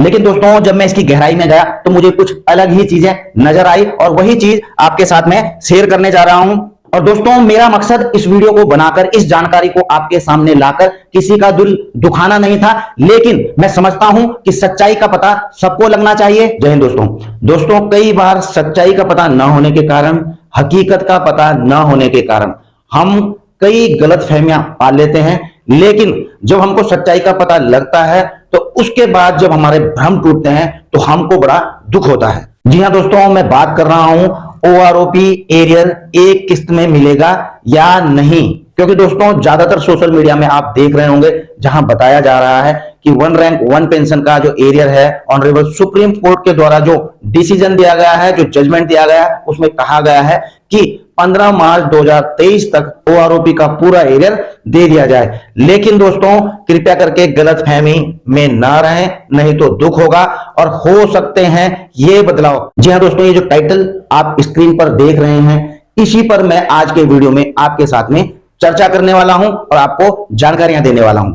लेकिन दोस्तों जब मैं इसकी गहराई में गया तो मुझे कुछ अलग ही चीजें नजर आई और वही चीज आपके साथ में शेयर करने जा रहा हूं। और दोस्तों मेरा मकसद इस वीडियो को बनाकर, इस जानकारी को आपके सामने लाकर किसी का दिल दुखाना नहीं था, लेकिन मैं समझता हूं कि सच्चाई का पता सबको लगना चाहिए। जय हिंद दोस्तों। दोस्तों कई बार सच्चाई का पता न होने के कारण, हकीकत का पता न होने के कारण हम कई गलतफहमियां पाल लेते हैं, लेकिन जब हमको सच्चाई का पता लगता है तो उसके बाद जब हमारे भ्रम टूटते हैं तो हमको बड़ा दुख होता है। जी हां दोस्तों, मैं बात कर रहा हूं OROP एरियर एक किस्त में मिलेगा या नहीं, क्योंकि दोस्तों ज्यादातर सोशल मीडिया में आप देख रहे होंगे जहां बताया जा रहा है कि 1 रैंक 1 पेंशन का जो एरियर है, ऑनरेबल सुप्रीम कोर्ट के द्वारा जो डिसीजन दिया गया है, जो जजमेंट दिया गया है, उसमें कहा गया है कि 15 मार्च 2023 तक OROP का पूरा एरियर दे दिया जाए। लेकिन दोस्तों कृपया करके गलतफहमी में ना रहें, नहीं तो दुख होगा और हो सकते हैं ये बदलाव। जी हां दोस्तों, ये जो टाइटल आप स्क्रीन पर देख रहे हैं, इसी पर मैं आज के वीडियो में आपके साथ में चर्चा करने वाला हूं और आपको जानकारियां देने वाला हूं।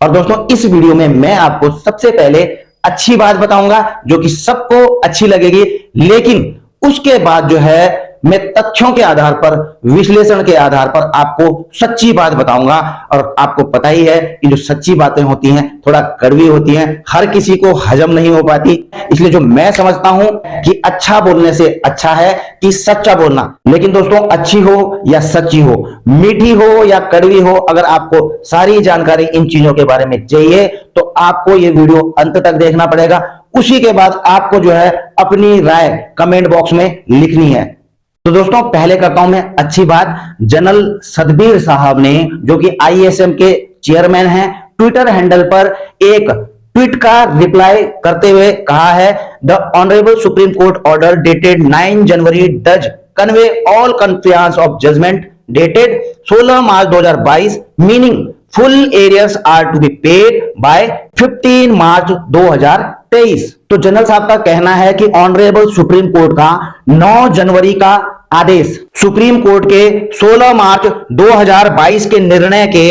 और दोस्तों इस वीडियो में मैं आपको सबसे पहले अच्छी बात बताऊंगा जो कि सबको अच्छी लगेगी, लेकिन उसके बाद जो है मैं तथ्यों के आधार पर, विश्लेषण के आधार पर आपको सच्ची बात बताऊंगा। और आपको पता ही है कि जो सच्ची बातें होती हैं थोड़ा कड़वी होती हैं, हर किसी को हजम नहीं हो पाती, इसलिए जो मैं समझता हूं कि अच्छा बोलने से अच्छा है कि सच्चा बोलना। लेकिन दोस्तों अच्छी हो या सच्ची हो, मीठी हो या कड़वी हो, अगर आपको सारी जानकारी इन चीजों के बारे में चाहिए तो आपको ये वीडियो अंत तक देखना पड़ेगा। उसी के बाद आपको जो है अपनी राय कमेंट बॉक्स में लिखनी है। तो दोस्तों पहले करता हूं मैं अच्छी बात। जनरल सतबीर साहब ने, जो कि ISM के चेयरमैन हैं, ट्विटर हैंडल पर एक ट्वीट का रिप्लाई करते हुए कहा है, the honourable Supreme Court order dated 9 January does convey all compliance of judgment dated 16 March 2022 meaning full arrears are to be paid by 15 March 2023। तो जनरल साहब का कहना है कि ऑनरेबल सुप्रीम कोर्ट का 9 जनवरी का आदेश सुप्रीम कोर्ट के 16 मार्च 2022 के निर्णय के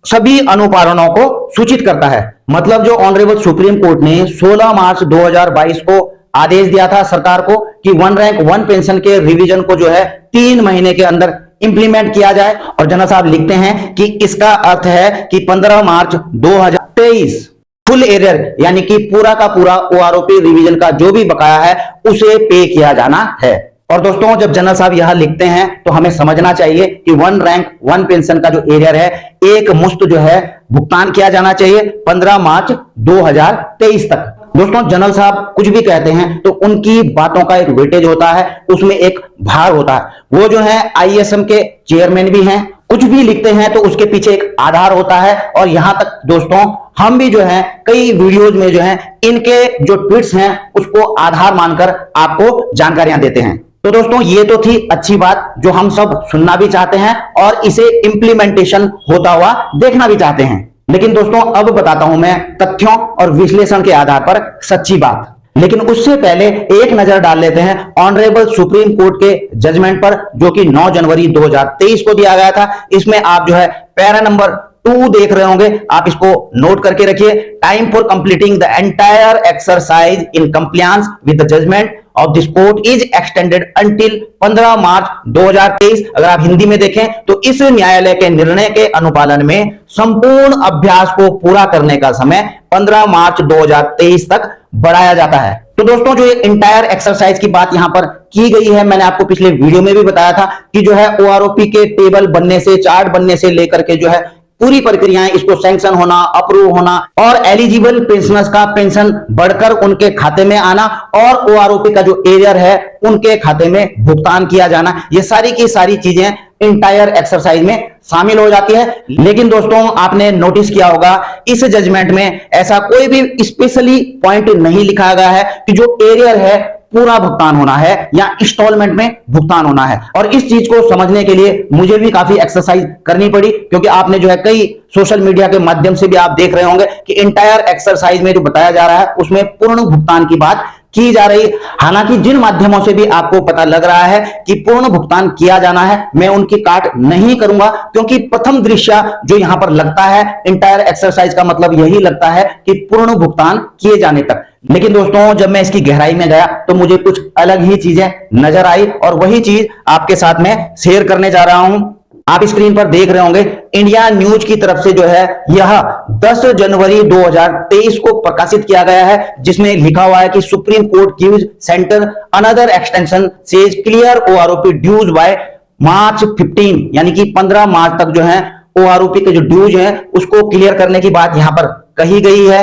सभी अनुपालनों को सूचित करता है। मतलब जो ऑनरेबल सुप्रीम कोर्ट ने 16 मार्च 2022 को आदेश दिया था सरकार को कि 1 रैंक 1 पेंशन के रिवीजन को जो है 3 महीने के अंदर इंप्लीमेंट किया जाए। और जनरल साहब लिखते हैं कि इसका अर्थ है कि 15 मार्च 2023 फुल एरियर यानी कि पूरा का पूरा OROP रिवीजन का जो भी बकाया है उसे पे किया जाना है। और दोस्तों जब जनरल साहब यहां लिखते हैं तो हमें समझना चाहिए कि 1 रैंक 1 पेंशन का जो एरियर है एक मुश्त जो है भुगतान किया जाना चाहिए 15 मार्च 2023 तक। दोस्तों जनरल साहब कुछ भी कहते हैं तो उनकी बातों का एक वेटेज होता है, उसमें एक भार होता है। वो जो है ISM के चेयरमैन भी हैं, कुछ भी लिखते हैं तो उसके पीछे एक आधार होता है। और यहां तक दोस्तों हम भी जो है कई वीडियोज में जो है इनके जो ट्वीट्स हैं उसको आधार मानकर आपको जानकारियां देते हैं। तो दोस्तों ये तो थी अच्छी बात जो हम सब सुनना भी चाहते हैं और इसे इंप्लीमेंटेशन होता हुआ देखना भी चाहते हैं। लेकिन दोस्तों अब बताता हूं मैं तथ्यों और विश्लेषण के आधार पर सच्ची बात। लेकिन उससे पहले एक नजर डाल लेते हैं ऑनरेबल सुप्रीम कोर्ट के जजमेंट पर, जो कि 9 जनवरी 2023 को दिया गया था। इसमें आप जो है पैरा नंबर 2 देख रहे होंगे, आप इसको नोट करके रखिए। Time for completing the entire exercise in compliance with the judgment of this court is extended until 15 March 2023। अगर आप हिंदी में देखें तो इस न्यायालय के निर्णय के अनुपालन में संपूर्ण अभ्यास को पूरा करने का समय 15 मार्च 2023 तक बढ़ाया जाता है। तो दोस्तों जो एंटायर एक्सरसाइज की बात यहां पर की गई है, मैंने आपको पिछले वीडियो में भी बताया था कि जो है OROP के टेबल बनने से, चार्ट बनने से लेकर के जो है पूरी प्रक्रियाएं, इसको सैंक्शन होना, अप्रूव होना और एलिजिबल पेंशनर्स का पेंशन बढ़कर उनके खाते में आना और OROP का जो एरियर है उनके खाते में भुगतान किया जाना, ये सारी की सारी चीजें एंटायर एक्सरसाइज में शामिल हो जाती है। लेकिन दोस्तों आपने नोटिस किया होगा इस जजमेंट में ऐसा कोई भी स्पेशली पॉइंट नहीं लिखा गया है कि जो एरियर है पूरा भुगतान होना है या इंस्टॉलमेंट में भुगतान होना है। और इस चीज को समझने के लिए मुझे भी काफी एक्सरसाइज करनी पड़ी, क्योंकि आपने जो है कई सोशल मीडिया के माध्यम से भी आप देख रहे होंगे कि एंटायर एक्सरसाइज में जो बताया जा रहा है उसमें पूर्ण भुगतान की बात की जा रही। हालांकि जिन माध्यमों से भी आपको पता लग रहा है कि पूर्ण भुगतान किया जाना है, मैं उनकी काट नहीं करूंगा, क्योंकि प्रथम दृश्य जो यहां पर लगता है एंटायर एक्सरसाइज का मतलब यही लगता है कि पूर्ण भुगतान किए जाने तक। लेकिन दोस्तों जब मैं इसकी गहराई में गया तो मुझे कुछ अलग ही चीजें नजर आई और वही चीज आपके साथ में शेयर करने जा रहा हूं। आप स्क्रीन पर देख रहे होंगे इंडिया न्यूज की तरफ से जो है यह 10 जनवरी 2023 को प्रकाशित किया गया है, जिसमें लिखा हुआ है कि Supreme Court gives centre another extension says clear OROP dues by March 15, यानी कि 15 मार्च तक जो है ओआरओपी के जो ड्यूज हैं उसको क्लियर करने की बात यहां पर कही गई है।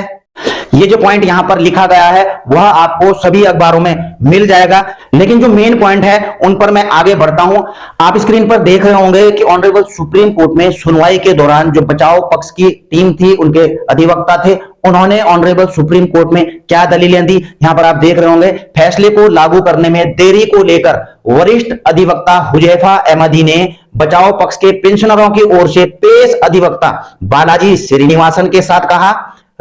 ये जो पॉइंट यहां पर लिखा गया है वह आपको सभी अखबारों में मिल जाएगा, लेकिन जो मेन पॉइंट है उन पर मैं आगे बढ़ता हूं। आप स्क्रीन पर देख रहे होंगे कि ऑनरेबल सुप्रीम कोर्ट में सुनवाई के दौरान जो बचाव पक्ष की टीम थी, उनके अधिवक्ता थे, उन्होंने ऑनरेबल सुप्रीम कोर्ट में क्या दलीलें दी यहां पर आप देख रहे होंगे। फैसले को लागू करने में देरी को लेकर वरिष्ठ अधिवक्ता हुजैफा अहमदी ने बचाव पक्ष के पेंशनरों की ओर से पेश अधिवक्ता बालाजी श्रीनिवासन के साथ कहा,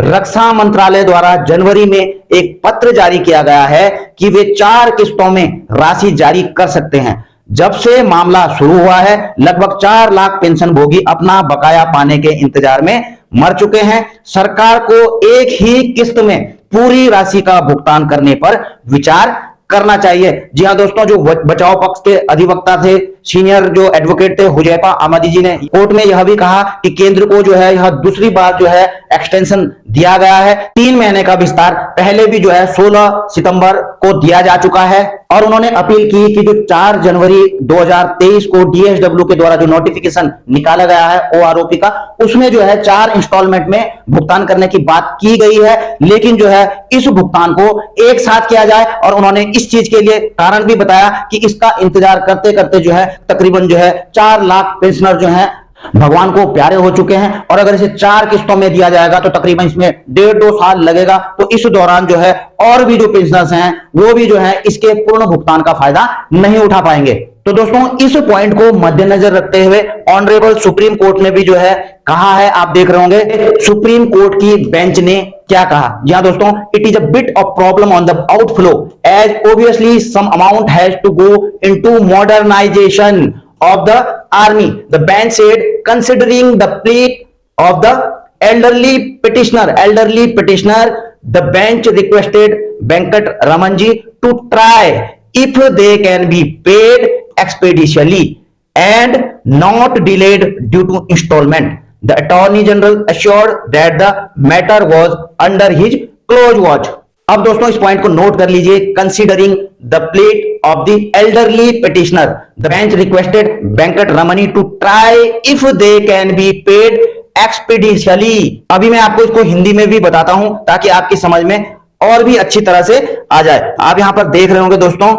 रक्षा मंत्रालय द्वारा जनवरी में एक पत्र जारी किया गया है कि वे 4 किस्तों में राशि जारी कर सकते हैं। जब से मामला शुरू हुआ है लगभग 4 लाख पेंशनभोगी अपना बकाया पाने के इंतजार में मर चुके हैं। सरकार को एक ही किस्त में पूरी राशि का भुगतान करने पर विचार करना चाहिए। जी हां दोस्तों, जो बचाव पक्ष के अधिवक्ता थे, सीनियर जो एडवोकेट थे हुजैफा अहमदी जी ने कोर्ट में यह भी कहा कि केंद्र को जो है यह दूसरी बार जो है एक्सटेंशन दिया गया है। 3 महीने का विस्तार पहले भी जो है 16 सितंबर को दिया जा चुका है और उन्होंने अपील की कि जो 4 जनवरी 2023 को डीएसडब्ल्यू के द्वारा जो नोटिफिकेशन निकाला गया है ओआरओपी का, उसमें जो है 4 इंस्टॉलमेंट में भुगतान करने की बात की गई है, लेकिन जो है इस भुगतान को एक साथ किया जाए। और उन्होंने इस चीज के लिए कारण भी बताया कि इसका इंतजार करते करते जो है तकरीबन जो है 4 लाख पेंशनर जो हैं भगवान को प्यारे हो चुके हैं और अगर इसे 4 किस्तों में दिया जाएगा तो तकरीबन इसमें 1.5-2 साल लगेगा। तो इस दौरान जो है और भी जो पेंशनर्स हैं वो भी जो है इसके पूर्ण भुगतान का फायदा नहीं उठा पाएंगे। तो दोस्तों इस पॉइंट को मद्देनजर रखते हुए ऑनरेबल सुप्रीम कोर्ट ने भी जो है कहा है, आप देख रहे होंगे सुप्रीम कोर्ट की बेंच ने क्या कहा। जी हां दोस्तों, it is a bit of problem on the outflow as obviously some amount has to go into modernisation of the army. The bench said, considering the plea of the elderly petitioner, the bench requested Venkat Ramanji to try if they can be paid expeditiously and not delayed due to installment. The Attorney General assured that the matter was under his close watch. अब दोस्तों इस point को note कर लीजिए, considering the plate of the elderly petitioner the bench requested Venkat Ramani to try if they can be paid expeditiously. अभी मैं आपको इसको हिंदी में भी बताता हूं ताकि आपकी समझ में और भी अच्छी तरह से आ जाए। आप यहां पर देख रहे होंगे दोस्तों,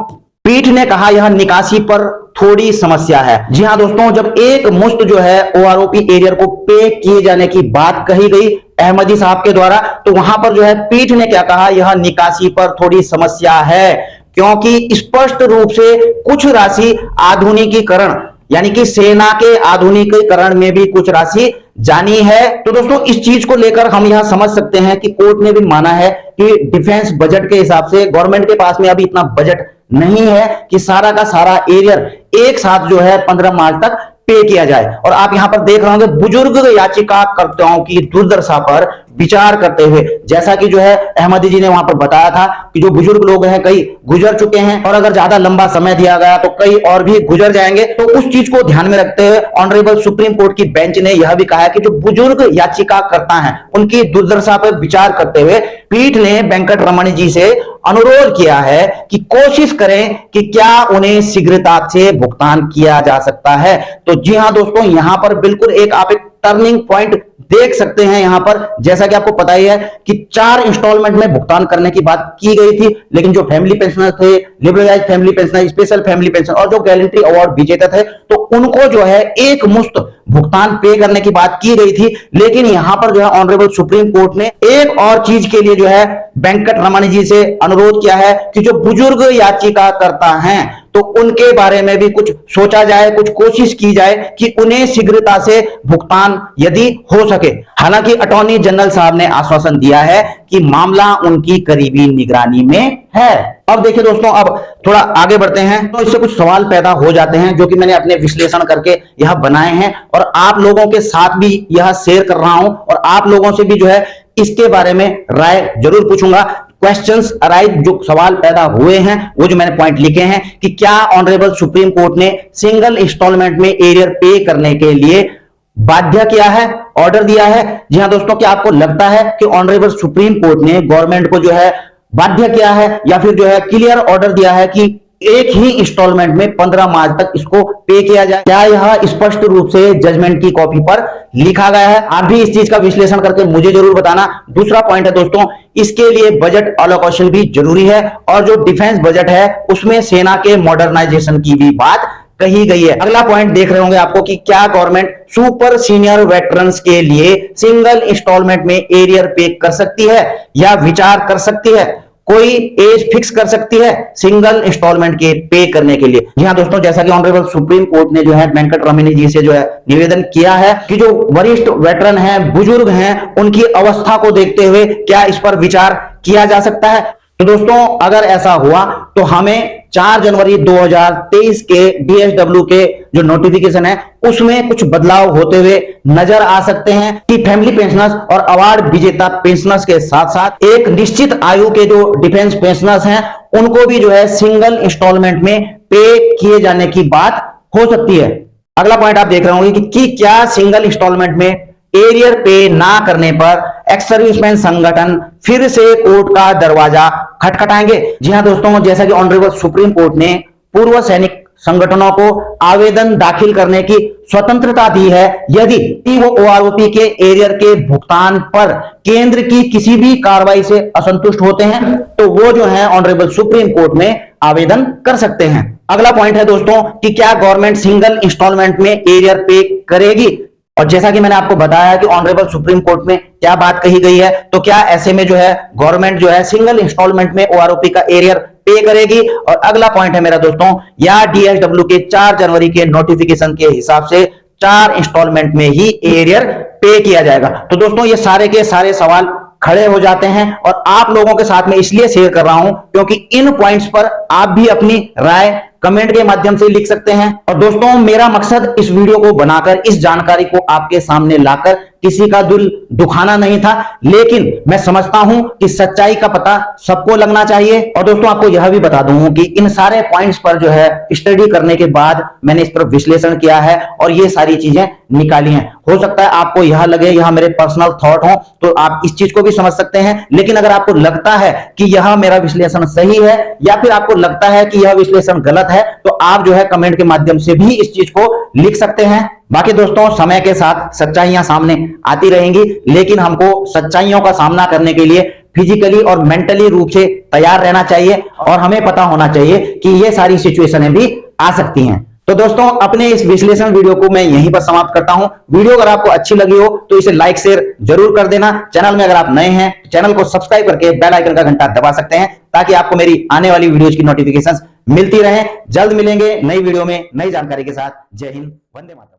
पीठ ने कहा यह निकासी पर थोड़ी समस्या है। जी हां दोस्तों, जब एक मुश्त जो है ओआरओपी एरियर को पे किए जाने की बात कही गई अहमदी साहब के द्वारा, तो वहां पर जो है पीठ ने क्या कहा, यह निकासी पर थोड़ी समस्या है क्योंकि स्पष्ट रूप से कुछ राशि आधुनिकीकरण यानी कि सेना के आधुनिकीकरण में भी कुछ राशि जानी है। तो दोस्तों इस चीज को लेकर हम यहां समझ सकते हैं कि कोर्ट ने भी माना है कि डिफेंस बजट के हिसाब से गवर्नमेंट के पास में अभी इतना बजट नहीं है कि सारा का सारा एरियर एक साथ जो है 15 मार्च तक पे किया जाए। और आप यहां पर देख रहे होंगे बुजुर्ग याचिकाकर्ताओं की दुर्दशा पर विचार करते हुए, जैसा कि जो है अहमदी जी ने वहां पर बताया था कि जो बुजुर्ग लोग हैं कई गुजर चुके हैं और अगर ज्यादा लंबा समय दिया गया तो कई और भी गुजर जाएंगे। तो उस चीज को ध्यान में रखते हुए ऑनरेबल सुप्रीम कोर्ट की बेंच ने यह भी कहा है कि जो बुजुर्ग याचिकाकर्ता हैं उनकी दुर्दशा पर विचार करते हुए पीठ ने वेंकट रमणी जी से अनुरोध किया है कि कोशिश करें कि क्या उन्हें शीघ्रता से भुगतान किया जा सकता है। तो जी हां दोस्तों, यहां पर बिल्कुल आप एक टर्निंग पॉइंट देख सकते हैं। यहां पर जैसा कि आपको पता ही है कि 4 इंस्टॉलमेंट में भुगतान करने की बात की गई थी, लेकिन जो फैमिली पेंशनर थे, liberalise family pensioner, special family pension और जो गैलेंट्री अवार्ड विजेता थे, तो उनको जो है एक मुश्त भुगतान पे करने की बात की गई थी। लेकिन यहां पर जो है ऑनरेबल सुप्रीम कोर्ट ने एक और चीज के लिए जो है वेंकट रमणी जी से अनुरोध किया है कि जो बुजुर्ग याचिकाकर्ता हैं तो उनके बारे में भी कुछ सोचा जाए, कुछ कोशिश की जाए कि उन्हें शीघ्रता से भुगतान यदि हो सके। हालांकि अटॉर्नी जनरल साहब ने आश्वासन दिया है कि मामला उनकी करीबी निगरानी में है। अब देखिए दोस्तों, अब थोड़ा आगे बढ़ते हैं तो इससे कुछ सवाल पैदा हो जाते हैं जो कि मैंने अपने विश्लेषण करके यह बनाए हैं और आप लोगों के साथ भी यह शेयर कर रहा हूं और आप लोगों से भी जो है इसके बारे में राय जरूर पूछूंगा। क्वेश्चंस अराइज, जो सवाल पैदा हुए हैं, वो जो मैंने पॉइंट लिखे हैं कि क्या ऑनरेबल सुप्रीम कोर्ट ने सिंगल इंस्टॉलमेंट में एरियर पे करने के लिए बाध्य किया है, ऑर्डर दिया है। जी हां दोस्तों, क्या आपको लगता है कि ऑनरेबल सुप्रीम कोर्ट ने गवर्नमेंट को जो है बाध्य किया है या फिर जो है क्लियर ऑर्डर दिया है कि एक ही इंस्टॉलमेंट में 15 मार्च तक इसको पे किया जाए? क्या यह स्पष्ट रूप से जजमेंट की कॉपी पर लिखा गया है? आप भी इस चीज का विश्लेषण करके मुझे जरूर बताना। दूसरा पॉइंट है दोस्तों, इसके लिए बजट अलोकेशन भी जरूरी है और जो डिफेंस बजट है उसमें सेना के मॉडर्नाइजेशन की भी बात कही गई है। अगला पॉइंट देख रहे होंगे आपको कि क्या गवर्नमेंट सुपर सीनियर वेटरन्स के लिए सिंगल इंस्टॉलमेंट में एरियर पे कर सकती है या विचार कर सकती है? कोई एज फिक्स कर सकती है सिंगल इंस्टॉलमेंट के पे करने के लिए? जी हां दोस्तों, जैसा कि ऑनरेबल सुप्रीम कोर्ट ने जो है वेंकट रमनी जी से जो है निवेदन किया है कि जो वरिष्ठ वेटरन हैं, बुजुर्ग हैं, उनकी अवस्था को देखते हुए क्या इस पर विचार किया जा सकता है? तो दोस्तों, अगर ऐसा हुआ तो हमें 4 जनवरी 2023 के डीएसडब्ल्यू के जो नोटिफिकेशन है उसमें कुछ बदलाव होते हुए नजर आ सकते हैं कि फैमिली पेंशनर्स और अवार्ड विजेता पेंशनर्स के साथ साथ एक निश्चित आयु के जो डिफेंस पेंशनर्स हैं उनको भी जो है सिंगल इंस्टॉलमेंट में पे किए जाने की बात हो सकती है। अगला पॉइंट आप देख रहे होंगे कि क्या सिंगल इंस्टॉलमेंट में एरियर पे ना करने पर एक्स सर्विसमैन संगठन फिर से कोर्ट का दरवाजा खटखटाएंगे? जी हां दोस्तों, जैसा कि ऑनरेबल सुप्रीम कोर्ट ने पूर्व सैनिक संगठनों को आवेदन दाखिल करने की स्वतंत्रता दी है यदि वो ओआरओपी के एरियर के भुगतान पर केंद्र की किसी भी कार्रवाई से असंतुष्ट होते हैं तो वो जो है ऑनरेबल सुप्रीम कोर्ट में आवेदन कर सकते हैं। अगला पॉइंट है दोस्तों कि क्या गवर्नमेंट सिंगल इंस्टॉलमेंट में एरियर पे करेगी? और जैसा कि मैंने आपको बताया कि ऑनरेबल सुप्रीम कोर्ट में क्या बात कही गई है, तो क्या ऐसे में जो है गवर्नमेंट जो है सिंगल इंस्टॉलमेंट में ओआरओपी का एरियर पे करेगी? और अगला पॉइंट है मेरा दोस्तों, या डीएसडब्ल्यू के 4 जनवरी के नोटिफिकेशन के हिसाब से 4 इंस्टॉलमेंट में ही एरियर पे किया जाएगा? तो दोस्तों, ये सारे के सारे सवाल खड़े हो जाते हैं और आप लोगों के साथ में इसलिए शेयर कर रहा हूं क्योंकि इन पॉइंट्स पर आप भी अपनी राय कमेंट के माध्यम से लिख सकते हैं। और दोस्तों, मेरा मकसद इस वीडियो को बनाकर इस जानकारी को आपके सामने लाकर किसी का दिल दुखाना नहीं था, लेकिन मैं समझता हूं कि सच्चाई का पता सबको लगना चाहिए। और दोस्तों, आपको यह भी बता दूं कि इन सारे पॉइंट्स पर जो है स्टडी करने के बाद मैंने इस पर विश्लेषण किया है और ये सारी चीजें निकाली हैं। हो सकता है आपको यह लगे यह मेरे पर्सनल थॉट हो तो आप इस चीज को भी समझ सकते हैं, लेकिन अगर आपको लगता है कि यह मेरा विश्लेषण सही है या फिर आपको लगता है कि यह विश्लेषण गलत है तो आप जो है कमेंट के माध्यम से भी इस चीज को लिख सकते हैं। बाकी दोस्तों, समय के साथ सच्चाइयां सामने आती रहेंगी, लेकिन हमको सच्चाइयों का सामना करने के लिए फिजिकली और मेंटली रूप से तैयार रहना चाहिए और हमें पता होना चाहिए कि ये सारी सिचुएशनें भी आ सकती हैं। तो दोस्तों, अपने इस विश्लेषण वीडियो को मैं यहीं पर समाप्त करता हूं। वीडियो अगर आपको अच्छी लगी हो तो इसे लाइक शेयर जरूर कर देना। चैनल में अगर आप नए हैं चैनल को सब्सक्राइब करके बेल आइकन का घंटा दबा सकते हैं ताकि आपको मेरी आने वाली वीडियोज की नोटिफिकेशंस मिलती रहे। जल्द मिलेंगे नई वीडियो में नई जानकारी के साथ। जय हिंद, वंदे मातरम।